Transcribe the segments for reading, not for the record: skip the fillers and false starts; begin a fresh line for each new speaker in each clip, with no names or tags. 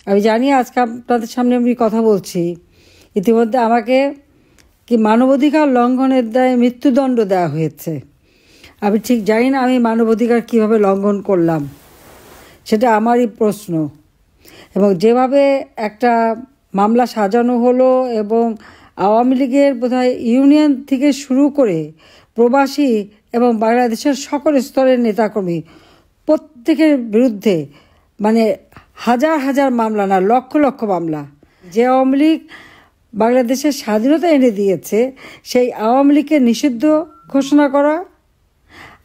আমি জানি আজকে আপনাদের সামনে আমি কথা বলছি, ইতিমধ্যে আমাকে কি মানবাধিকার লঙ্ঘনের দায়ে মৃত্যুদণ্ড দেওয়া হয়েছে। আমি ঠিক জানি না আমি মানবাধিকার কীভাবে লঙ্ঘন করলাম, সেটা আমারই প্রশ্ন। এবং যেভাবে একটা মামলা সাজানো হলো এবং আওয়ামী লীগের বোধহয় ইউনিয়ন থেকে শুরু করে প্রবাসী এবং বাংলাদেশের সকল স্তরের নেতাকর্মী প্রত্যেকের বিরুদ্ধে মানে হাজার হাজার মামলা না লক্ষ লক্ষ মামলা। যে আওয়ামী লীগ বাংলাদেশের স্বাধীনতা এনে দিয়েছে সেই আওয়ামী লীগকে নিষিদ্ধ ঘোষণা করা,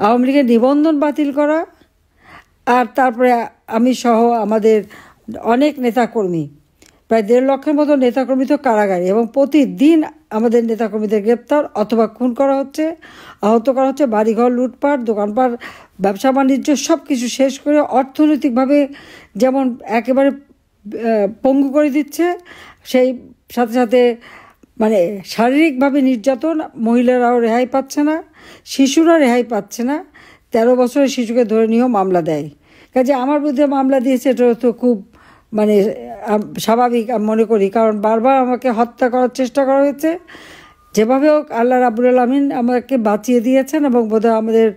আওয়ামী লীগের নিবন্ধন বাতিল করা, আর তারপরে আমি সহ আমাদের অনেক নেতাকর্মী প্রায় 1.5 লক্ষের মতো নেতাকর্মী তো কারাগারে, এবং প্রতিদিন আমাদের নেতাকর্মীদের গ্রেপ্তার অথবা খুন করা হচ্ছে, আহত করা হচ্ছে, বাড়িঘর লুটপাট, দোকানপাট, ব্যবসা বাণিজ্য সব কিছু শেষ করে অর্থনৈতিকভাবে যেমন একেবারে পঙ্গু করে দিচ্ছে, সেই সাথে সাথে মানে শারীরিকভাবে নির্যাতন, মহিলারাও রেহাই পাচ্ছে না, শিশুরা রেহাই পাচ্ছে না। 13 বছরের শিশুকে ধরে নিয়েও মামলা দেয়। কাজে আমার বিরুদ্ধে মামলা দিয়েছে, এটা তো খুব মানে স্বাভাবিক আমি মনে করি, কারণ বারবার আমাকে হত্যা করার চেষ্টা করা হয়েছে। যেভাবে হোক আল্লাহ রাব্বুল আলামিন আমাকে বাঁচিয়ে দিয়েছেন এবং বোধহয় আমাদের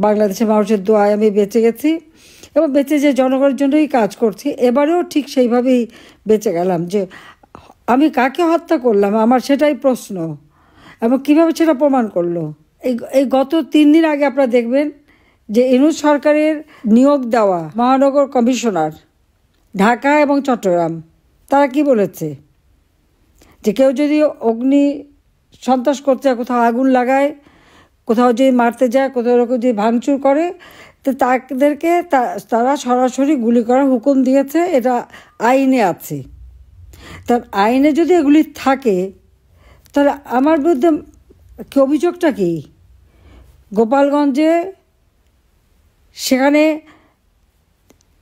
বাংলাদেশের মানুষের দোয়ায় আমি বেঁচে গেছি এবং বেঁচে যে জনগণের জন্যই কাজ করছি। এবারেও ঠিক সেইভাবেই বেঁচে গেলাম। যে আমি কাকে হত্যা করলাম আমার সেটাই প্রশ্ন, এবং কীভাবে সেটা প্রমাণ করলো। এই গত 3 দিন আগে আপনারা দেখবেন যে ইউনূস সরকারের নিয়োগ দেওয়া মহানগর কমিশনার ঢাকা এবং চট্টগ্রাম, তারা কি বলেছে যে কেউ যদি অগ্নি সন্ত্রাস করতে যায়, কোথাও আগুন লাগায়, কোথাও যদি মারতে যায়, কোথাও যদি ভাঙচুর করে, তো তাদেরকে তারা সরাসরি গুলি করার হুকুম দিয়েছে। এটা আইনে আছে। তার আইনে যদি এগুলি থাকে তাহলে আমার বিরুদ্ধে কি অভিযোগটা কি? গোপালগঞ্জে সেখানে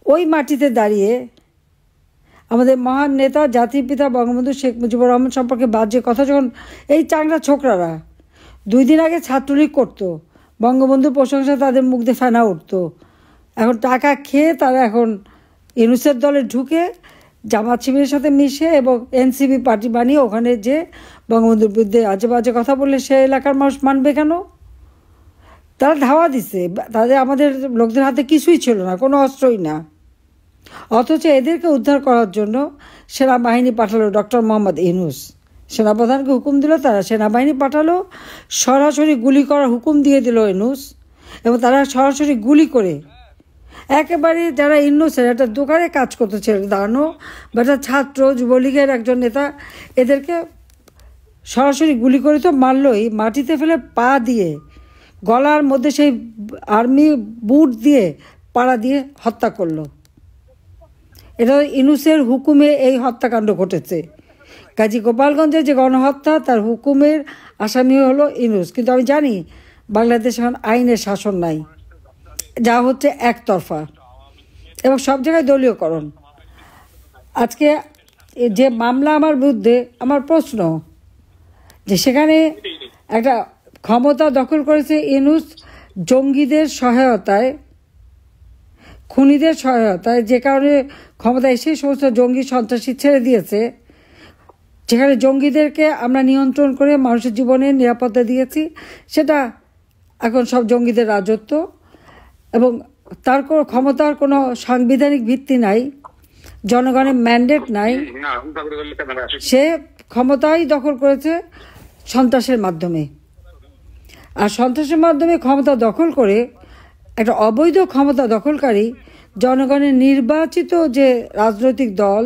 ওই মাটিতে দাঁড়িয়ে আমাদের মহান নেতা জাতির পিতা বঙ্গবন্ধু শেখ মুজিবুর রহমান সম্পর্কে বাজে কথা যখন এই চাংড়া ছোকরারা 2 দিন আগে ছাত্রলীগ করতো, বঙ্গবন্ধুর প্রশংসা তাদের মুখ দিয়ে ফেনা উঠতো, এখন টাকা খেয়ে তারা এখন ইউনূসের দলে ঢুকে জামাত শিবিরের সাথে মিশে এবং এনসিপি পার্টি বানিয়ে ওখানে যে বঙ্গবন্ধুর বিরুদ্ধে আজে বাজে কথা বললে সে এলাকার মানুষ মানবে কেন? তারা ধাওয়া দিছে, তাদের আমাদের লোকদের হাতে কিছুই ছিল না, কোনো অস্ত্রই না, অথচ এদেরকে উদ্ধার করার জন্য সেনাবাহিনী পাঠালো ডক্টর মোহাম্মদ ইউনূস। সেনাপ্রধানকে হুকুম দিল, তারা সেনাবাহিনী পাঠালো, সরাসরি গুলি করার হুকুম দিয়ে দিল ইউনূস, এবং তারা সরাসরি গুলি করে একেবারে যারা ইউনূসের একটা দোকানে কাজ করতেছে দাঁড়ানো বা একটা ছাত্র যুবলীগের একজন নেতা, এদেরকে সরাসরি গুলি করে তো মারলই, মাটিতে ফেলে পা দিয়ে গলার মধ্যে সেই আর্মি বুট দিয়ে পাড়া দিয়ে হত্যা করলো। এটা ইউনূসের হুকুমে এই হত্যাকাণ্ড ঘটেছে। কাজী গোপালগঞ্জের যে গণহত্যা তার হুকুমের আসামি হলো ইউনূস। কিন্তু আমি জানি বাংলাদেশ এখন আইনের শাসন নাই, যা হচ্ছে একতরফা এবং সব জায়গায় দলীয়করণ। আজকে যে মামলা আমার বিরুদ্ধে, আমার প্রশ্ন যে সেখানে একটা ক্ষমতা দখল করেছে ইউনূস জঙ্গিদের সহায়তায়, খুনিদের সহায়তায়, যে কারণে ক্ষমতা এসে সমস্ত জঙ্গি সন্ত্রাসী ছেড়ে দিয়েছে, যেখানে জঙ্গিদেরকে আমরা নিয়ন্ত্রণ করে মানুষের জীবনের নিরাপত্তা দিয়েছি, সেটা এখন সব জঙ্গিদের রাজত্ব এবং তার কোনো ক্ষমতার কোনো সাংবিধানিক ভিত্তি নাই, জনগণের ম্যান্ডেট নাই। সে ক্ষমতাই দখল করেছে সন্ত্রাসের মাধ্যমে, আর সন্ত্রাসের মাধ্যমে ক্ষমতা দখল করে একটা অবৈধ ক্ষমতা দখলকারী জনগণের নির্বাচিত যে রাজনৈতিক দল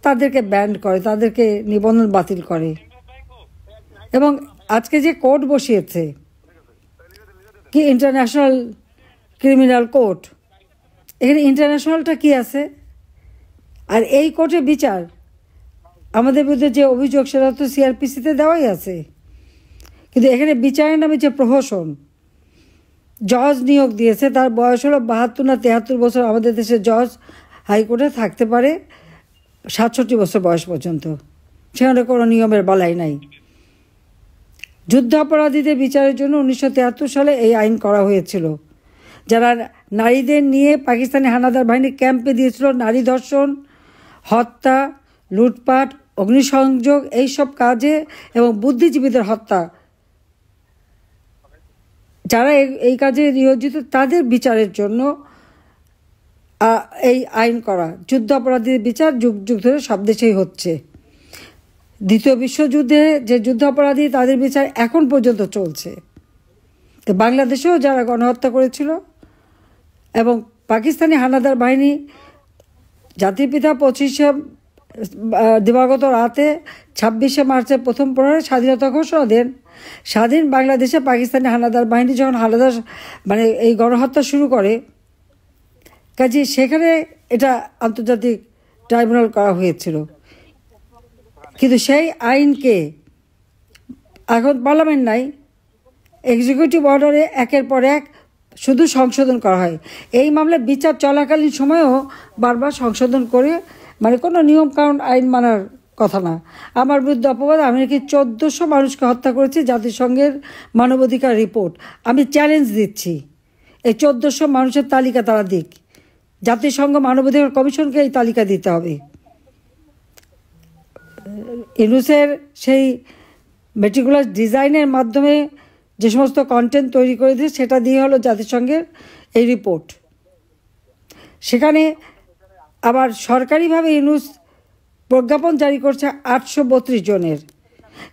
তাদেরকে ব্যান করে, তাদেরকে নিবন্ধন বাতিল করে। এবং আজকে যে কোর্ট বসিয়েছে কি ইন্টারন্যাশনাল ক্রিমিনাল কোর্ট, এখানে ইন্টারন্যাশনালটা কি আছে? আর এই কোর্টে বিচার আমাদের বিরুদ্ধে যে অভিযোগ সেটা তো সিআরপিসিতে দেওয়াই আছে, কিন্তু এখানে বিচারের নামে যে প্রহসন, জজ নিয়োগ দিয়েছে, তার বয়স হলো 72 না 73 বছর। আমাদের দেশের জজ হাইকোর্টে থাকতে পারে 67 বছর বয়স পর্যন্ত, সেখানে কোনো নিয়মের বালাই নাই। যুদ্ধাপরাধীদের বিচারের জন্য 1973 সালে এই আইন করা হয়েছিল। যারা নারীদের নিয়ে পাকিস্তানি হানাদার বাহিনী ক্যাম্পে দিয়েছিল নারী ধর্ষণ, হত্যা, লুটপাট, অগ্নিসংযোগ এইসব কাজে এবং বুদ্ধিজীবীদের হত্যা, যারা এই কাজে নিয়োজিত তাদের বিচারের জন্য এই আইন করা। যুদ্ধ অপরাধীদের বিচার যুগ যুগ ধরে সব দেশেই হচ্ছে। দ্বিতীয় বিশ্বযুদ্ধে যে যুদ্ধ অপরাধী তাদের বিচার এখন পর্যন্ত চলছে। তো বাংলাদেশেও যারা গণহত্যা করেছিল এবং পাকিস্তানি হানাদার বাহিনী জাতির পিতা 25শে দিবাগত রাতে 26শে মার্চের প্রথম প্রহরে স্বাধীনতা ঘোষণা দেন। স্বাধীন বাংলাদেশে পাকিস্তানি হানাদার বাহিনী যখন এই গণহত্যা শুরু করে, কাজে সেখানে এটা আন্তর্জাতিক ট্রাইব্যুনাল করা হয়েছিল। কিন্তু সেই আইনকে এখন পার্লামেন্ট নাই, এক্সিকিউটিভ অর্ডারে একের পর এক শুধু সংশোধন করা হয়। এই মামলার বিচার চলাকালীন সময়েও বারবার সংশোধন করে, কোনো নিয়মকানুন আইন মানার কথা না। আমার বিরুদ্ধে অপবাদ, আমি নাকি 1400 মানুষকে হত্যা করেছি, জাতিসংঘের মানবাধিকার রিপোর্ট। আমি চ্যালেঞ্জ দিচ্ছি, এই 1400 মানুষের তালিকা তারা দিক। জাতিসংঘ মানবাধিকার কমিশনকে এই তালিকা দিতে হবে। ইউনুসের সেই মেটিকুলাস ডিজাইনের মাধ্যমে যে সমস্ত কন্টেন্ট তৈরি করে দিয়েছে সেটা দিয়ে হলো জাতিসংঘের এই রিপোর্ট। সেখানে আবার সরকারিভাবে ইউনুস প্রজ্ঞাপন জারি করছে 832 জনের,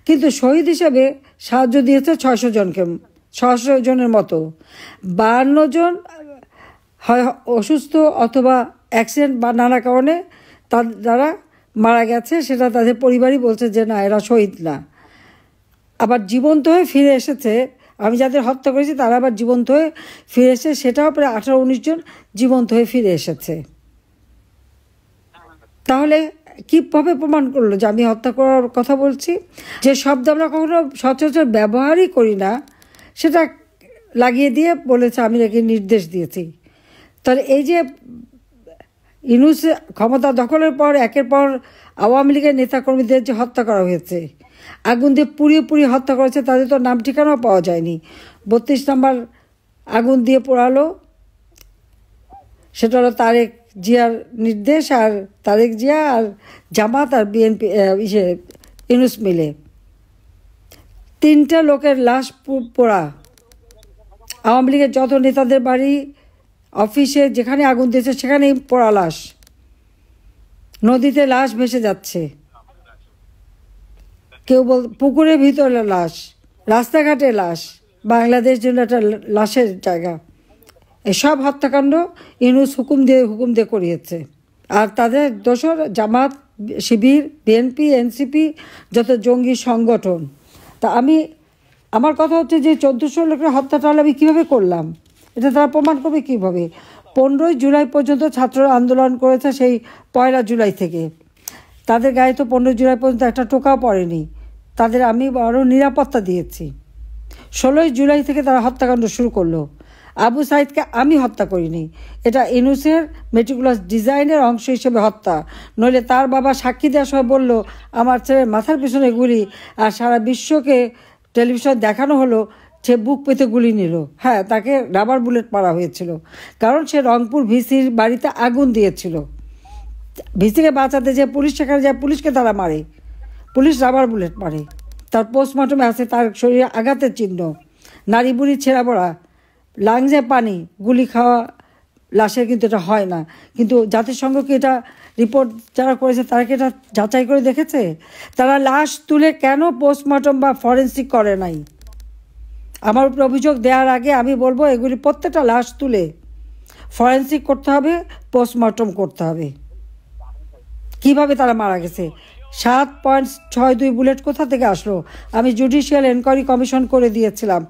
কিন্তু শহীদ হিসেবে সাহায্য দিয়েছে 600 জনের মতো। 52 জন হয় অসুস্থ অথবা অ্যাক্সিডেন্ট বা নানা কারণে যারা মারা গেছে, সেটা তাদের পরিবারই বলছে যে না, এরা শহীদ না। আবার জীবন্ত হয়ে ফিরে এসেছে, আমি যাদের হত্যা করেছি তারা আবার জীবন্ত হয়ে ফিরে এসেছে, সেটাও প্রায় 18-19 জন জীবন্ত হয়ে ফিরে এসেছে। তাহলে কীভাবে প্রমাণ করলো যে আমি হত্যা করার কথা বলছি? যে শব্দ আমরা কখনো সচরাচর ব্যবহারই করি না, সেটা লাগিয়ে দিয়ে বলেছে আমি নাকি নির্দেশ দিয়েছি। তাহলে এই যে ইউনূস ক্ষমতা দখলের পর একের পর আওয়ামী লীগের নেতাকর্মীদের যে হত্যা করা হয়েছে, আগুন দিয়ে পুড়িয়ে হত্যা করেছে, তাদের তো নাম ঠিকানাও পাওয়া যায়নি। 32 নম্বর আগুন দিয়ে পোড়ালো, সেটা হলো তারেক জিয়ার নির্দেশ, আর তারেক জিয়া আর জামাত আর বিএনপি ইউনূস মিলে 3টা লোকের লাশ পোড়া। আওয়ামী লীগের যত নেতাদের বাড়ি, অফিসে যেখানে আগুন দিয়েছে সেখানেই পোড়া লাশ, নদীতে লাশ ভেসে যাচ্ছে, কেউ পুকুরের ভিতরে লাশ, রাস্তাঘাটে লাশ। বাংলাদেশ জন্য একটা লাশের জায়গা। এসব হত্যাকাণ্ড ইউনূস হুকুম দিয়ে করিয়েছে। আর তাদের দোসর জামাত, শিবির, বিএনপি, এনসিপি, যত জঙ্গি সংগঠন। তা আমার কথা হচ্ছে যে 1400 লোকের হত্যাটা আমি কীভাবে করলাম, এটা তারা প্রমাণ করবে কীভাবে? 15ই জুলাই পর্যন্ত ছাত্ররা আন্দোলন করেছে, সেই 1 জুলাই থেকে। তাদের গায়ে তো 15 জুলাই পর্যন্ত একটা টোকাও পড়েনি, তাদের আমি আরও নিরাপত্তা দিয়েছি। 16ই জুলাই থেকে তারা হত্যাকাণ্ড শুরু করলো। আবু সাইদকে আমি হত্যা করিনি, এটা ইউনূসের মেটিকুলাস ডিজাইনের অংশ হিসেবে হত্যা। নইলে তার বাবা সাক্ষী দেওয়ার সময় বলল আমার ছেলের মাথার পিছনে গুলি, আর সারা বিশ্বকে টেলিভিশন দেখানো হলো সে বুক পেতে গুলি নিল। হ্যাঁ, তাকে রাবার বুলেট মারা হয়েছিল, কারণ সে রংপুর ভিসির বাড়িতে আগুন দিয়েছিল। ভিসিকে বাঁচাতে যে পুলিশ সেখানে যায়, পুলিশকে তারা মারে, পুলিশ রাবার বুলেট মারে। তার পোস্টমর্টমে আছে তার শরীরে আঘাতের চিহ্ন, নাড়ি বুড়ি ছেঁড়া পড়া, লাংসে পানি, গুলি খাওয়া লাশের কিন্তু এটা হয় না। কিন্তু জাতিসংঘকে এটা রিপোর্ট যারা করেছে তারা কি এটা যাচাই করে দেখেছে? তারা লাশ তুলে কেন পোস্টমর্টম বা ফরেন্সিক করে নাই? আমার উপর অভিযোগ দেওয়ার আগে আমি বলবো এগুলি প্রত্যেকটা লাশ তুলে ফরেন্সিক করতে হবে, পোস্টমর্টম করতে হবে। কিভাবে তারা মারা গেছে, 7.62 বুলেট কোথা থেকে আসলো? আমি জুডিশিয়াল এনকোয়ারি কমিশন করে দিয়েছিলাম,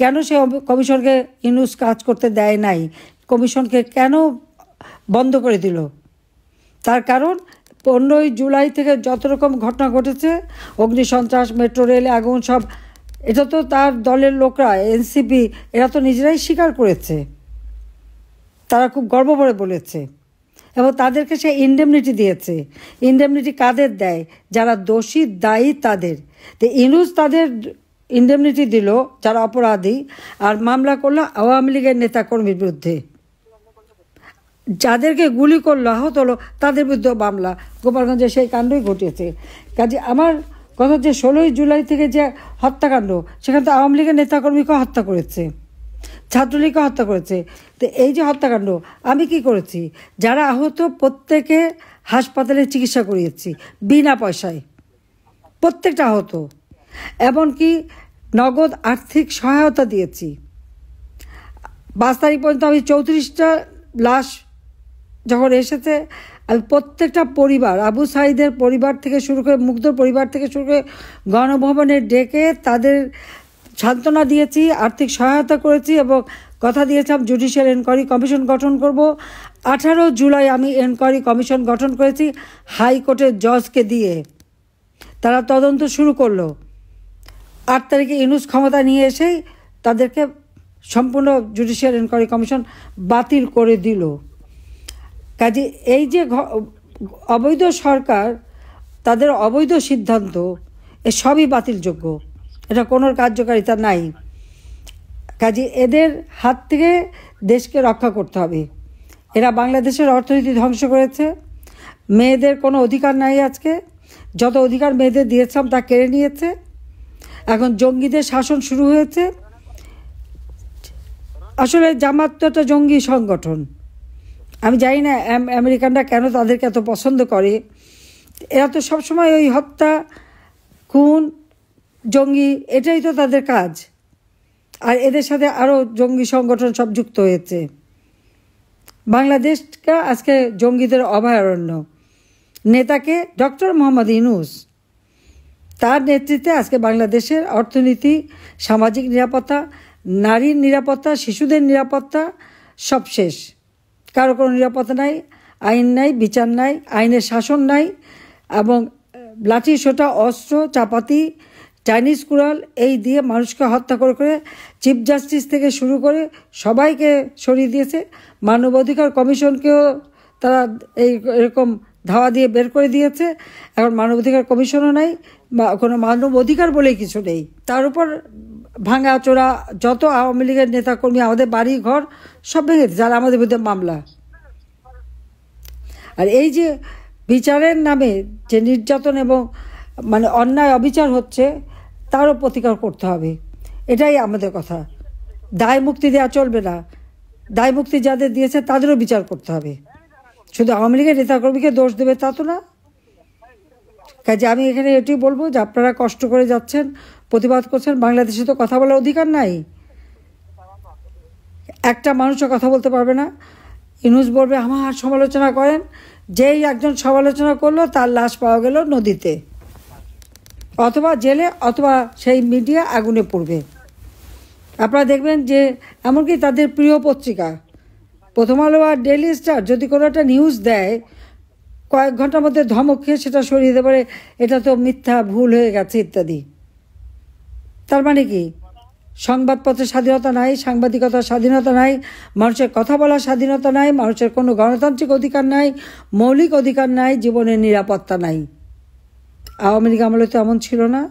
কেন সে কমিশনকে ইউনূস কাজ করতে দেয় নাই? কমিশনকে কেন বন্ধ করে দিল? তার কারণ 15ই জুলাই থেকে যত রকম ঘটনা ঘটেছে, অগ্নিসন্ত্রাস, মেট্রো রেলে আগুন, সব এটা তো তার দলের লোকরা, এনসিপি, এরা তো নিজেরাই স্বীকার করেছে, তারা খুব গর্ব করে বলেছে। এবং তাদেরকে সে ইনডেমনিটি দিয়েছে। ইনডেমনিটি কাদের দেয়? যারা দোষী, দায়ী তাদের। তো ইউনূস তাদের ইনডেমনিটি দিল যারা অপরাধী, আর মামলা করলো আওয়ামী লীগের নেতাকর্মীর বিরুদ্ধে। যাদেরকে গুলি করলো আহত হলো তাদের বিরুদ্ধে মামলা, গোপালগঞ্জে সেই কাণ্ডই ঘটিয়েছে। কাজে আমার কথা যে 16ই জুলাই থেকে যে হত্যাকাণ্ড, সেখানে তো আওয়ামী লীগের নেতাকর্মীকে হত্যা করেছে, ছাত্রলীগকে হত্যা করেছে। তো এই যে হত্যাকাণ্ড, আমি কি করেছি? যারা আহত প্রত্যেকে হাসপাতালে চিকিৎসা করিয়েছি বিনা পয়সায়, প্রত্যেকটা আহত, এমনকি নগদ আর্থিক সহায়তা দিয়েছি। 5 তারিখ পর্যন্ত আমি 34টা লাশ যখন এসেছে, আমি প্রত্যেকটা পরিবার, আবু সাঈদের পরিবার থেকে শুরু করে, মুগ্ধর পরিবার থেকে শুরু করে গণভবনে ডেকে তাদের সান্ত্বনা দিয়েছি, আর্থিক সহায়তা করেছি এবং কথা দিয়েছিলাম জুডিশিয়াল এনকোয়ারি কমিশন গঠন করব। 18 জুলাই আমি এনকোয়ারি কমিশন গঠন করেছি হাইকোর্টের জজকে দিয়ে, তারা তদন্ত শুরু করলো। 8 তারিখে ইউনূস ক্ষমতা নিয়ে এসেই তাদেরকে সম্পূর্ণ জুডিশিয়াল এনকোয়ারি কমিশন বাতিল করে দিল। কাজে এই যে অবৈধ সরকার, তাদের অবৈধ সিদ্ধান্ত, এ সবই বাতিলযোগ্য, এটা কোনো কার্যকারিতা নাই। কাজে এদের হাত থেকে দেশকে রক্ষা করতে হবে। এরা বাংলাদেশের অর্থনীতি ধ্বংস করেছে, মেয়েদের কোনো অধিকার নাই। আজকে যত অধিকার মেয়েদের দিয়েছিলাম তা কেড়ে নিয়েছে। এখন জঙ্গিদের শাসন শুরু হয়েছে। আসলে জামাত তো একটা জঙ্গি সংগঠন। আমি জানি না আমেরিকানরা কেন তাদেরকে এত পছন্দ করে। এরা তো সবসময় ওই হত্যা, খুন, জঙ্গি, এটাই তো তাদের কাজ। আর এদের সাথে আরও জঙ্গি সংগঠন সব যুক্ত হয়েছে। বাংলাদেশটা আজকে জঙ্গিদের অভয়ারণ্য। নেতাকে ডক্টর মোহাম্মদ ইউনূস, তার নেতৃত্বে আজকে বাংলাদেশের অর্থনীতি, সামাজিক নিরাপত্তা, নারীর নিরাপত্তা, শিশুদের নিরাপত্তা সব শেষ। কারো কোনো নিরাপত্তা নাই, আইন নাই, বিচার নাই, আইনের শাসন নাই, এবং লাঠি সোঁটা, অস্ত্র, চাপাতি, চাইনিজ কুড়াল এই দিয়ে মানুষকে হত্যা করে করে চিফ জাস্টিস থেকে শুরু করে সবাইকে সরিয়ে দিয়েছে। মানবাধিকার কমিশনকেও তারা এরকম ধাওয়া দিয়ে বের করে দিয়েছে। এখন মানবাধিকার কমিশনও নাই, বা কোনো মানব অধিকার বলেই কিছু নেই। তার উপর ভাঙাচোরা যত আওয়ামী লীগের নেতাকর্মী, আমাদের বাড়ি ঘর সব ভেঙে দিচ্ছে, আর আমাদের বিরুদ্ধে মামলা। আর এই যে বিচারের নামে যে নির্যাতন এবং মানে অন্যায় অবিচার হচ্ছে, তারও প্রতিকার করতে হবে। এটাই আমাদের কথা। দায় মুক্তি দেওয়া চলবে না। দায় মুক্তি যাদের দিয়েছে তাদেরও বিচার করতে হবে। শুধু আওয়ামী লীগের নেতাকর্মীকে দোষ দেবে তা তো না। কাজে আমি এখানে এটাই বলবো যে আপনারা কষ্ট করে যাচ্ছেন, প্রতিবাদ করছেন। বাংলাদেশে তো কথা বলার অধিকার নাই, একটা মানুষও কথা বলতে পারবে না। ইউনূস বলবে আমার সমালোচনা করেন, যেই একজন সমালোচনা করলো তার লাশ পাওয়া গেল নদীতে, অথবা জেলে, অথবা সেই মিডিয়া আগুনে পড়বে। আপনারা দেখবেন যে এমনকি তাদের প্রিয় পত্রিকা প্রথম আলো আর ডেইলি স্টার যদি কোনো একটা নিউজ দেয়, কয়েক ঘন্টার মধ্যে ধমক খেয়ে সেটা সরিয়ে দিতে পারে, এটা তো মিথ্যা, ভুল হয়ে গেছে ইত্যাদি। তার মানে কি? সংবাদপত্রের স্বাধীনতা নাই, সাংবাদিকতার স্বাধীনতা নাই, মানুষের কথা বলার স্বাধীনতা নাই, মানুষের কোনো গণতান্ত্রিক অধিকার নাই, মৌলিক অধিকার নাই, জীবনের নিরাপত্তা নাই। আওয়ামী লীগ আমলে তো এমন ছিল না।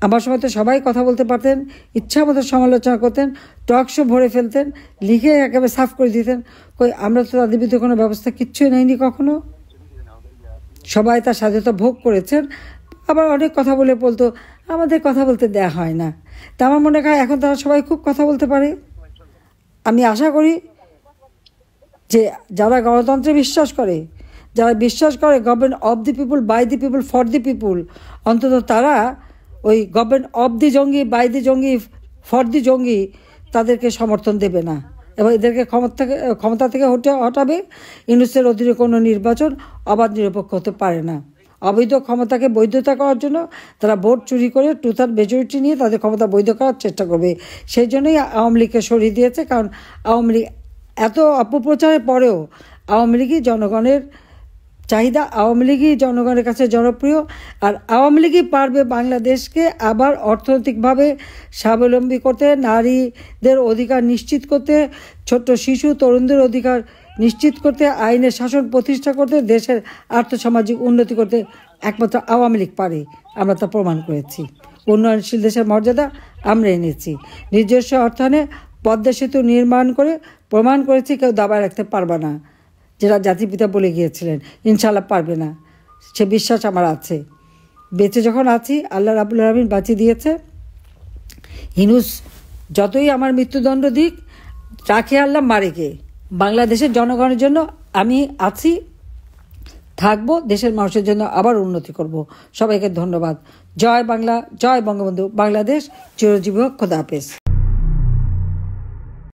আমার সময় তো সবাই কথা বলতে পারতেন, ইচ্ছা মতো সমালোচনা করতেন, টক শো ভরে ফেলতেন, লিখে একেবারে সাফ করে দিতেন। কই আমরা তো তাদের বিরুদ্ধে কোনো ব্যবস্থা কিচ্ছুই নেয়নি কখনো। সবাই তার স্বাধীনতা ভোগ করেছেন। আবার অনেক কথা বলে বলতো আমাদের কথা বলতে দেয়া হয় না। তা আমার মনে হয় এখন তারা সবাই খুব কথা বলতে পারে। আমি আশা করি যে যারা গণতন্ত্রে বিশ্বাস করে, যারা বিশ্বাস করে government of the people, by the people, for the people, অন্তত তারা ওই গভর্নমেন্ট অফ দি জঙ্গি, বাই দি জঙ্গি, ফর দি জঙ্গি তাদেরকে সমর্থন দেবে না এবং এদেরকে ক্ষমতা থেকে হটাবে। ইউনূসের অধীনে কোনো নির্বাচন অবাধ নিরপেক্ষ হতে পারে না। অবৈধ ক্ষমতাকে বৈধতা করার জন্য তারা ভোট চুরি করে 2/3 মেজরিটি নিয়ে তাদের ক্ষমতা বৈধ করার চেষ্টা করবে। সেই জন্যই আওয়ামী লীগকে সরিয়ে দিয়েছে। কারণ আওয়ামী লীগ এত অপপ্রচারের পরেও আওয়ামী লীগই জনগণের চাহিদা, আওয়ামী লীগই জনগণের কাছে জনপ্রিয়। আর আওয়ামী লীগই পারবে বাংলাদেশকে আবার অর্থনৈতিকভাবে স্বাবলম্বী করতে, নারীদের অধিকার নিশ্চিত করতে, ছোট্ট শিশু তরুণদের অধিকার নিশ্চিত করতে, আইনের শাসন প্রতিষ্ঠা করতে, দেশের আর্থসামাজিক উন্নতি করতে একমাত্র আওয়ামী লীগ পারে। আমরা তা প্রমাণ করেছি। উন্নয়নশীল দেশের মর্যাদা আমরা এনেছি। নিজস্ব অর্থায়নে পদ্মা সেতু নির্মাণ করে প্রমাণ করেছি কেউ দাবায় রাখতে পারবে না, যেটা জাতিপিতা বলে গিয়েছিলেন। ইনশাল্লাহ পারবে না, সে বিশ্বাস আমার আছে। বেঁচে যখন আছি, আল্লাহ রাব্বুল আলামিন বাঁচিয়ে দিয়েছে। হিনুস যতই আমার মৃত্যুদণ্ড দিক, রাখে আল্লাহ মারে কে। বাংলাদেশের জনগণের জন্য আমি আছি, থাকবো, দেশের মানুষের জন্য আবার উন্নতি করব। সবাইকে ধন্যবাদ। জয় বাংলা, জয় বঙ্গবন্ধু। বাংলাদেশ চিরজীবী হোক। খোদা হাফেজ।